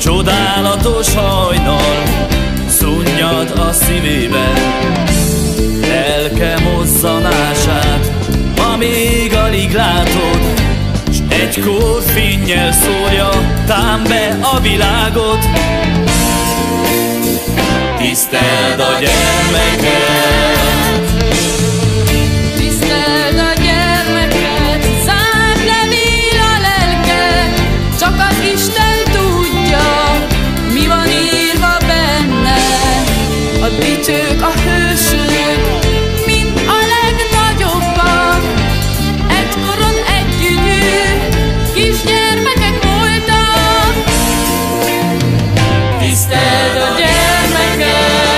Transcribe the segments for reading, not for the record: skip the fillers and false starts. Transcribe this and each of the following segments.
Csodálatos hajnal szunnyad a szívében, lelke mozzanását, amíg alig látod, s egykor fénnyel szólja tám be a világot. Tiszteld a gyermeket, tiszteld a gyermeket, zárt levél a lelke, csak az Isten tudja, mi van írva benne. A dicsők, a hősök, mint a legnagyobbak, egykoron együgyű kisgyermekek voltak. Tiszteld a gyermeket,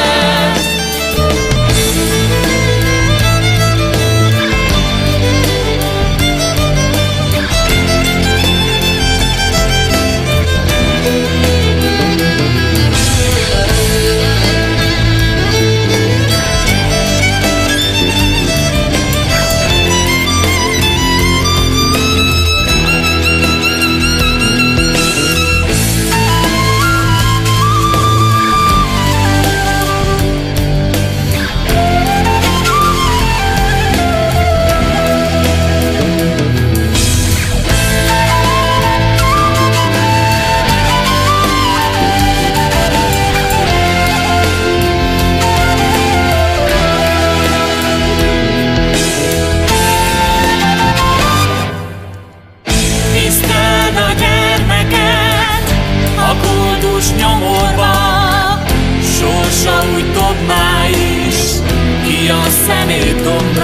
nyomorba, sorsa úgy dobná is ki a szemét dombá.